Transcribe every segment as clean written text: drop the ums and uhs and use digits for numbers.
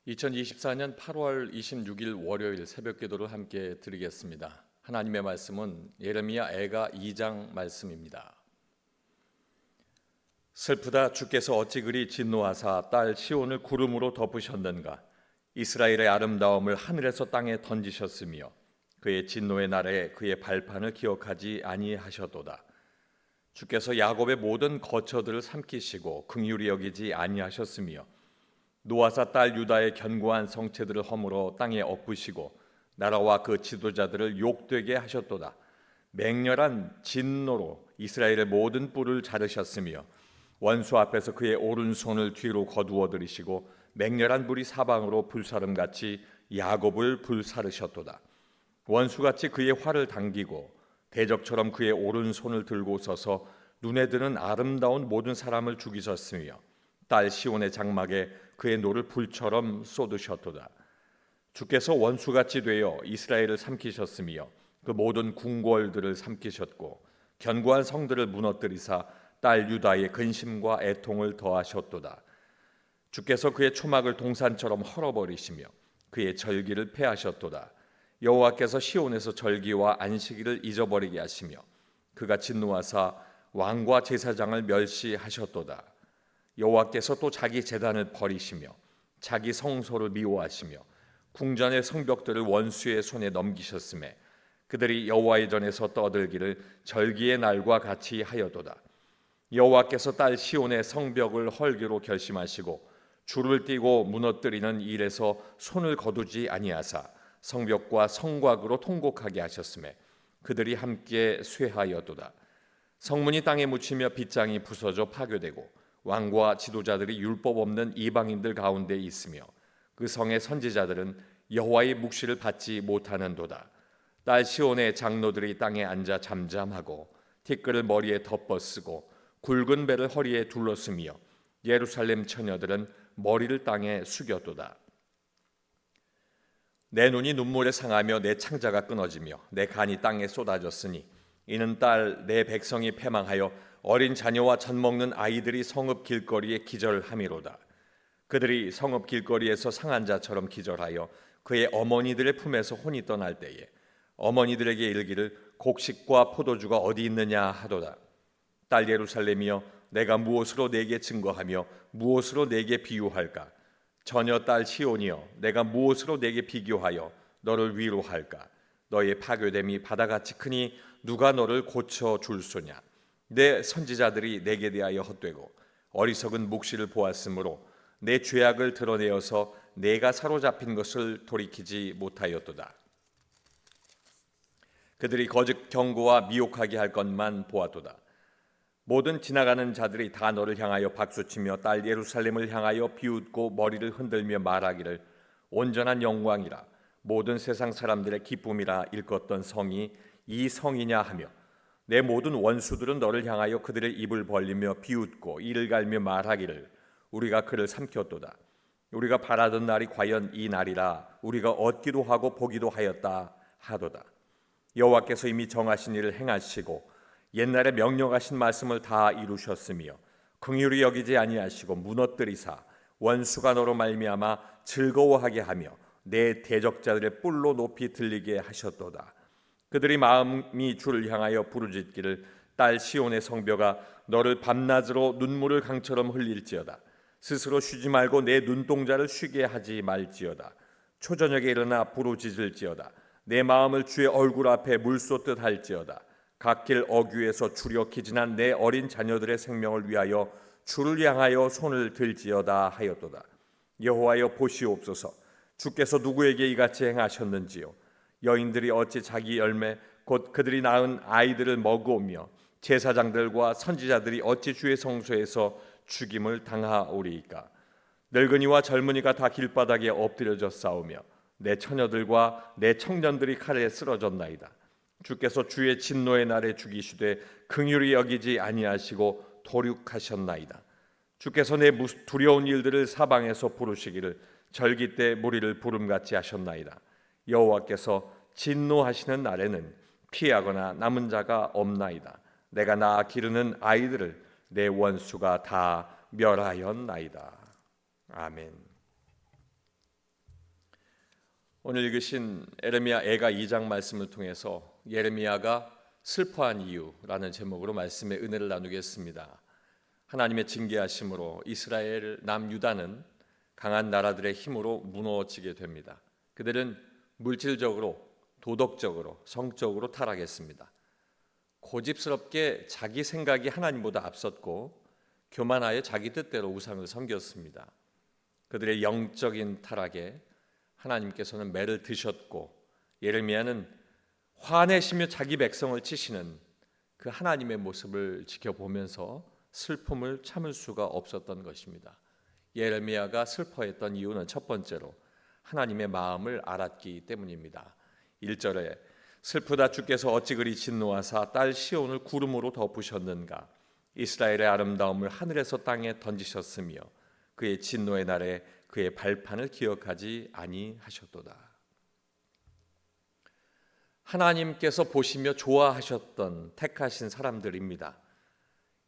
2024년 8월 26일 월요일 새벽 기도를 함께 드리겠습니다. 하나님의 말씀은 예레미야 애가 2장 말씀입니다. 슬프다 주께서 어찌 그리 진노하사 딸 시온을 구름으로 덮으셨는가. 이스라엘의 아름다움을 하늘에서 땅에 던지셨으며 그의 진노의 날에 그의 발판을 기억하지 아니하셨도다. 주께서 야곱의 모든 거처들을 삼키시고 긍휼히 여기지 아니하셨으며 노아사 딸 유다의 견고한 성체들을 허물어 땅에 엎으시고 나라와 그 지도자들을 욕되게 하셨도다. 맹렬한 진노로 이스라엘의 모든 뿔을 자르셨으며 원수 앞에서 그의 오른손을 뒤로 거두어 들이시고 맹렬한 불이 사방으로 불사름같이 야곱을 불사르셨도다. 원수같이 그의 활을 당기고 대적처럼 그의 오른손을 들고 서서 눈에 드는 아름다운 모든 사람을 죽이셨으며 딸 시온의 장막에 그의 노를 불처럼 쏟으셨도다. 주께서 원수같이 되어 이스라엘을 삼키셨으며 그 모든 궁궐들을 삼키셨고 견고한 성들을 무너뜨리사 딸 유다의 근심과 애통을 더하셨도다. 주께서 그의 초막을 동산처럼 헐어버리시며 그의 절기를 폐하셨도다. 여호와께서 시온에서 절기와 안식일을 잊어버리게 하시며 그가 진노하사 왕과 제사장을 멸시하셨도다. 여호와께서 또 자기 제단을 버리시며 자기 성소를 미워하시며 궁전의 성벽들을 원수의 손에 넘기셨음에 그들이 여호와의 전에서 떠들기를 절기의 날과 같이 하여도다. 여호와께서 딸 시온의 성벽을 헐기로 결심하시고 줄을 띄고 무너뜨리는 일에서 손을 거두지 아니하사 성벽과 성곽으로 통곡하게 하셨음에 그들이 함께 쇠하여도다. 성문이 땅에 묻히며 빗장이 부서져 파괴되고 왕과 지도자들이 율법 없는 이방인들 가운데 있으며 그 성의 선지자들은 여호와의 묵시를 받지 못하는도다. 딸 시온의 장로들이 땅에 앉아 잠잠하고 티끌을 머리에 덮어쓰고 굵은 배를 허리에 둘러쓰며 예루살렘 처녀들은 머리를 땅에 숙여도다. 내 눈이 눈물에 상하며 내 창자가 끊어지며 내 간이 땅에 쏟아졌으니 이는 딸 내 백성이 패망하여 어린 자녀와 젖 먹는 아이들이 성읍 길거리에 기절함이로다. 그들이 성읍 길거리에서 상한 자처럼 기절하여 그의 어머니들의 품에서 혼이 떠날 때에 어머니들에게 이르기를 곡식과 포도주가 어디 있느냐 하도다. 딸 예루살렘이여 내가 무엇으로 내게 증거하며 무엇으로 내게 비유할까? 처녀 딸 시온이여 내가 무엇으로 내게 비교하여 너를 위로할까? 너의 파괴됨이 바다같이 크니 누가 너를 고쳐줄 소냐? 내 선지자들이 내게 대하여 헛되고 어리석은 묵시를 보았으므로 내 죄악을 드러내어서 내가 사로잡힌 것을 돌이키지 못하였도다. 그들이 거짓 경고와 미혹하게 할 것만 보았도다. 모든 지나가는 자들이 다 너를 향하여 박수치며 딸 예루살렘을 향하여 비웃고 머리를 흔들며 말하기를 온전한 영광이라 모든 세상 사람들의 기쁨이라 일컫던 성이 이 성이냐 하며 내 모든 원수들은 너를 향하여 그들의 입을 벌리며 비웃고 이를 갈며 말하기를 우리가 그를 삼켰도다. 우리가 바라던 날이 과연 이 날이라 우리가 얻기도 하고 보기도 하였다 하도다. 여호와께서 이미 정하신 일을 행하시고 옛날에 명령하신 말씀을 다 이루셨으며 긍휼히 여기지 아니하시고 무너뜨리사 원수가 너로 말미암아 즐거워하게 하며 내 대적자들의 뿔로 높이 들리게 하셨도다. 그들이 마음이 주를 향하여 부르짖기를 딸 시온의 성벽아 너를 밤낮으로 눈물을 강처럼 흘릴지어다. 스스로 쉬지 말고 내 눈동자를 쉬게 하지 말지어다. 초저녁에 일어나 부르짖을지어다. 내 마음을 주의 얼굴 앞에 물쏟듯 할지어다. 갓길 어귀에서 주려 기진한 내 어린 자녀들의 생명을 위하여 주를 향하여 손을 들지어다 하였도다. 여호와여 보시옵소서. 주께서 누구에게 이같이 행하셨는지요. 여인들이 어찌 자기 열매 곧 그들이 낳은 아이들을 먹으며 제사장들과 선지자들이 어찌 주의 성소에서 죽임을 당하오리이까. 늙은이와 젊은이가 다 길바닥에 엎드려져 싸우며 내 처녀들과 내 청년들이 칼에 쓰러졌나이다. 주께서 주의 진노의 날에 죽이시되 긍휼히 여기지 아니하시고 도륙하셨나이다. 주께서 내 두려운 일들을 사방에서 부르시기를 절기 때 무리를 부름같이 하셨나이다. 여호와께서 진노하시는 날에는 피하거나 남은 자가 없나이다. 내가 낳아 기르는 아이들을 내 원수가 다 멸하였나이다. 아멘. 오늘 읽으신 에레미야 애가 2장 말씀을 통해서 예레미야가 슬퍼한 이유라는 제목으로 말씀의 은혜를 나누겠습니다. 하나님의 징계하심으로 이스라엘 남유다는 강한 나라들의 힘으로 무너지게 됩니다. 그들은 물질적으로, 도덕적으로, 성적으로 타락했습니다. 고집스럽게 자기 생각이 하나님보다 앞섰고 교만하여 자기 뜻대로 우상을 섬겼습니다. 그들의 영적인 타락에 하나님께서는 매를 드셨고 예레미야는 화내시며 자기 백성을 치시는 그 하나님의 모습을 지켜보면서 슬픔을 참을 수가 없었던 것입니다. 예레미야가 슬퍼했던 이유는 첫 번째로 하나님의 마음을 알았기 때문입니다. 1절에 슬프다 주께서 어찌 그리 진노하사 딸 시온을 구름으로 덮으셨는가. 이스라엘의 아름다움을 하늘에서 땅에 던지셨으며 그의 진노의 날에 그의 발판을 기억하지 아니하셨도다. 하나님께서 보시며 좋아하셨던 택하신 사람들입니다.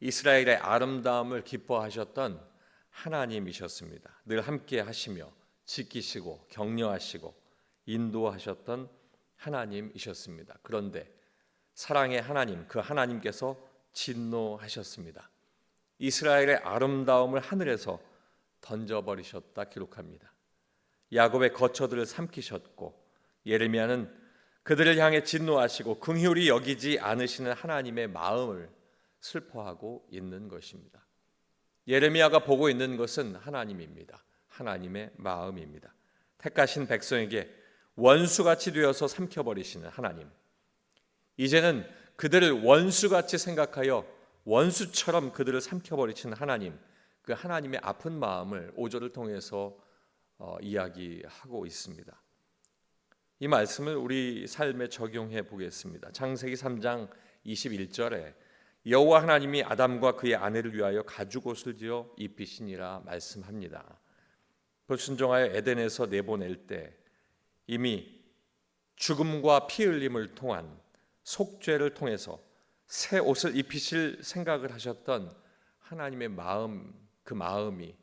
이스라엘의 아름다움을 기뻐하셨던 하나님이셨습니다. 늘 함께 하시며 지키시고 격려하시고 인도하셨던 하나님이셨습니다. 그런데 사랑의 하나님, 그 하나님께서 진노하셨습니다. 이스라엘의 아름다움을 하늘에서 던져버리셨다 기록합니다. 야곱의 거처들을 삼키셨고 예레미야는 그들을 향해 진노하시고 긍휼히 여기지 않으시는 하나님의 마음을 슬퍼하고 있는 것입니다. 예레미야가 보고 있는 것은 하나님입니다. 하나님의 마음입니다. 택하신 백성에게 원수같이 되어서 삼켜버리시는 하나님. 이제는 그들을 원수같이 생각하여 원수처럼 그들을 삼켜버리시는 하나님. 그 하나님의 아픈 마음을 5절을 통해서 이야기하고 있습니다. 이 말씀을 우리 삶에 적용해 보겠습니다. 창세기 3장 21절에 여호와 하나님이 아담과 그의 아내를 위하여 가죽옷을 지어 입히시니라 말씀합니다. 불순종하여 에덴에서 내보낼 때 이미 죽음과 피 흘림을 통한 속죄를 통해서 새 옷을 입히실 생각을 하셨던 하나님의 마음, 그 마음이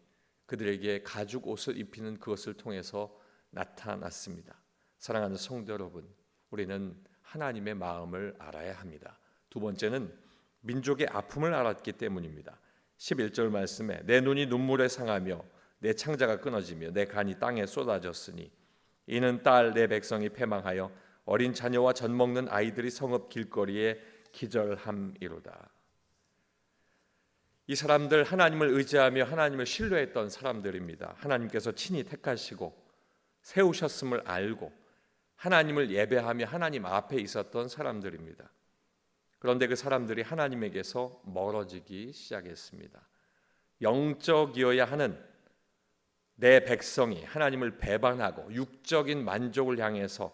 그들에게 가죽 옷을 입히는 그것을 통해서 나타났습니다. 사랑하는 성도 여러분, 우리는 하나님의 마음을 알아야 합니다. 두 번째는 민족의 아픔을 알았기 때문입니다. 11절 말씀에 내 눈이 눈물에 상하며 내 창자가 끊어지며 내 간이 땅에 쏟아졌으니 이는 딸 내 백성이 패망하여 어린 자녀와 젖 먹는 아이들이 성읍 길거리에 기절함이로다. 이 사람들 하나님을 의지하며 하나님을 신뢰했던 사람들입니다. 하나님께서 친히 택하시고 세우셨음을 알고 하나님을 예배하며 하나님 앞에 있었던 사람들입니다. 그런데 그 사람들이 하나님에게서 멀어지기 시작했습니다. 영적이어야 하는 내 백성이 하나님을 배반하고 육적인 만족을 향해서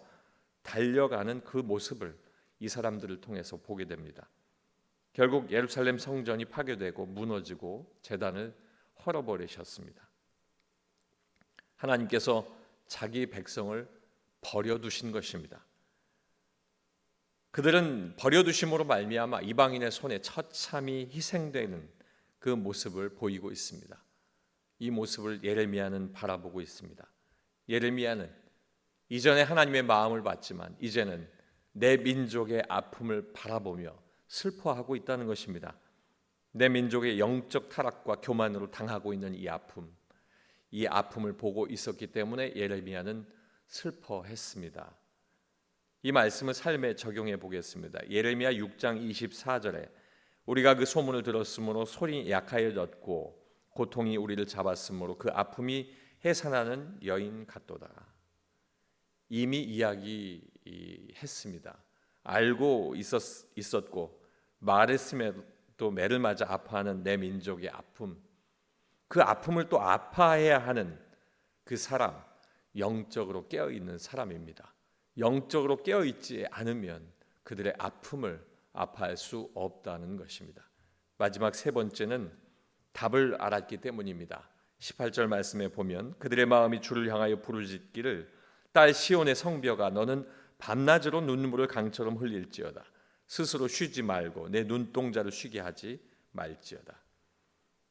달려가는 그 모습을 이 사람들을 통해서 보게 됩니다. 결국 예루살렘 성전이 파괴되고 무너지고 제단을 헐어버리셨습니다. 하나님께서 자기 백성을 버려두신 것입니다. 그들은 버려두심으로 말미암아 이방인의 손에 처참히 희생되는 그 모습을 보이고 있습니다. 이 모습을 예레미야는 바라보고 있습니다. 예레미야는 이전에 하나님의 마음을 봤지만 이제는 내 민족의 아픔을 바라보며 슬퍼하고 있다는 것입니다. 내 민족의 영적 타락과 교만으로 당하고 있는 이 아픔을 보고 있었기 때문에 예레미야는 슬퍼했습니다. 이 말씀을 삶에 적용해 보겠습니다. 예레미야 6장 24절에 우리가 그 소문을 들었으므로 솔이 약하여졌고 고통이 우리를 잡았으므로 그 아픔이 해산하는 여인 같도다. 이미 이야기했습니다. 알고 있었고 말했음에도 매를 맞아 아파하는 내 민족의 아픔, 그 아픔을 또 아파해야 하는 그 사람, 영적으로 깨어있는 사람입니다. 영적으로 깨어있지 않으면 그들의 아픔을 아파할 수 없다는 것입니다. 마지막 세 번째는 답을 알았기 때문입니다. 18절 말씀에 보면 그들의 마음이 주를 향하여 부르짖기를 딸 시온의 성벽아 너는 밤낮으로 눈물을 강처럼 흘릴지어다. 스스로 쉬지 말고 내 눈동자를 쉬게 하지 말지어다.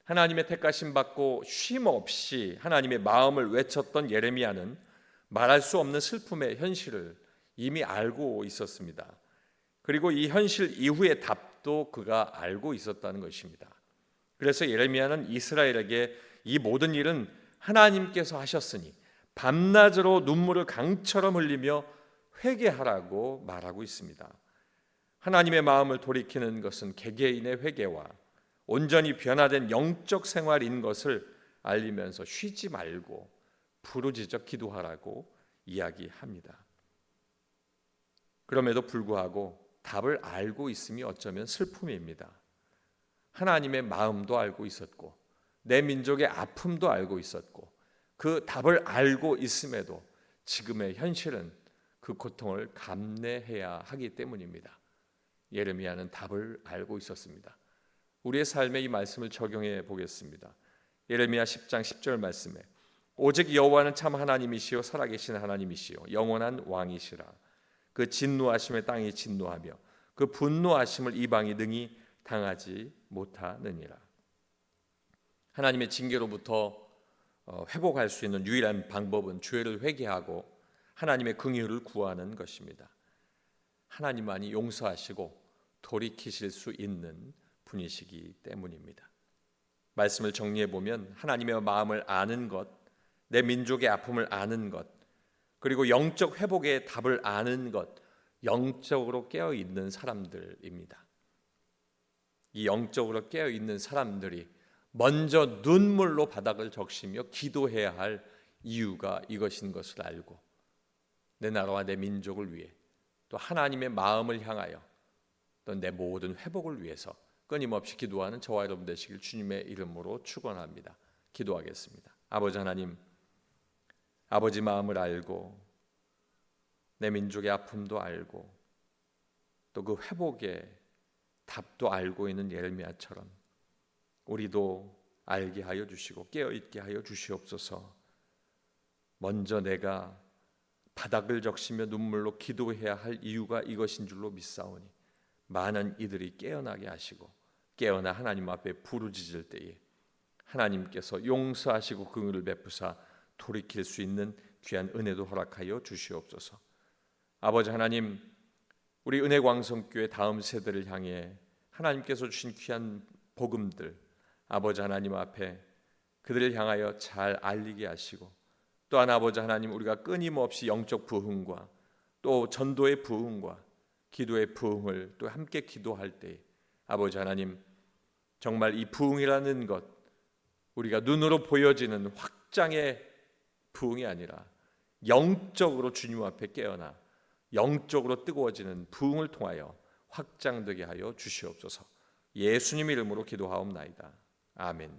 하나님의 택하심 받고 쉼 없이 하나님의 마음을 외쳤던 예레미야는 말할 수 없는 슬픔의 현실을 이미 알고 있었습니다. 그리고 이 현실 이후의 답도 그가 알고 있었다는 것입니다. 그래서 예레미야는 이스라엘에게 이 모든 일은 하나님께서 하셨으니 밤낮으로 눈물을 강처럼 흘리며 회개하라고 말하고 있습니다. 하나님의 마음을 돌이키는 것은 개개인의 회개와 온전히 변화된 영적 생활인 것을 알리면서 쉬지 말고 부르짖어 기도하라고 이야기합니다. 그럼에도 불구하고 답을 알고 있음이 어쩌면 슬픔입니다. 하나님의 마음도 알고 있었고 내 민족의 아픔도 알고 있었고 그 답을 알고 있음에도 지금의 현실은 그 고통을 감내해야 하기 때문입니다. 예레미야는 답을 알고 있었습니다. 우리의 삶에 이 말씀을 적용해 보겠습니다. 예레미야 10장 10절 말씀에 오직 여호와는 참 하나님이시요 살아계신 하나님이시요 영원한 왕이시라. 그 진노하심에 땅이 진노하며 그 분노하심을 이방이 능히 당하지 못하느니라. 하나님의 징계로부터 회복할 수 있는 유일한 방법은 죄를 회개하고 하나님의 긍휼을 구하는 것입니다. 하나님만이 용서하시고 돌이키실 수 있는 분이시기 때문입니다. 말씀을 정리해 보면 하나님의 마음을 아는 것, 내 민족의 아픔을 아는 것, 그리고 영적 회복의 답을 아는 것, 영적으로 깨어 있는 사람들입니다. 이 영적으로 깨어 있는 사람들이 먼저 눈물로 바닥을 적시며 기도해야 할 이유가 이것인 것을 알고 내 나라와 내 민족을 위해 또 하나님의 마음을 향하여 또 내 모든 회복을 위해서 끊임없이 기도하는 저와 여러분 되시길 주님의 이름으로 축원합니다. 기도하겠습니다. 아버지 하나님, 아버지 마음을 알고 내 민족의 아픔도 알고 또 그 회복의 답도 알고 있는 예레미야처럼 우리도 알게 하여 주시고 깨어있게 하여 주시옵소서. 먼저 내가 바닥을 적시며 눈물로 기도해야 할 이유가 이것인 줄로 믿사오니 많은 이들이 깨어나게 하시고 깨어나 하나님 앞에 부르짖을 때에 하나님께서 용서하시고 긍휼을 베푸사 돌이킬 수 있는 귀한 은혜도 허락하여 주시옵소서. 아버지 하나님, 우리 은혜광성교회 다음 세대를 향해 하나님께서 주신 귀한 복음들 아버지 하나님 앞에 그들을 향하여 잘 알리게 하시고 또한 아버지 하나님, 우리가 끊임없이 영적 부흥과 또 전도의 부흥과 기도의 부흥을 또 함께 기도할 때 아버지 하나님, 정말 이 부흥이라는 것 우리가 눈으로 보여지는 확장의 부흥이 아니라 영적으로 주님 앞에 깨어나 영적으로 뜨거워지는 부흥을 통하여 확장되게 하여 주시옵소서. 예수님 이름으로 기도하옵나이다. 아멘.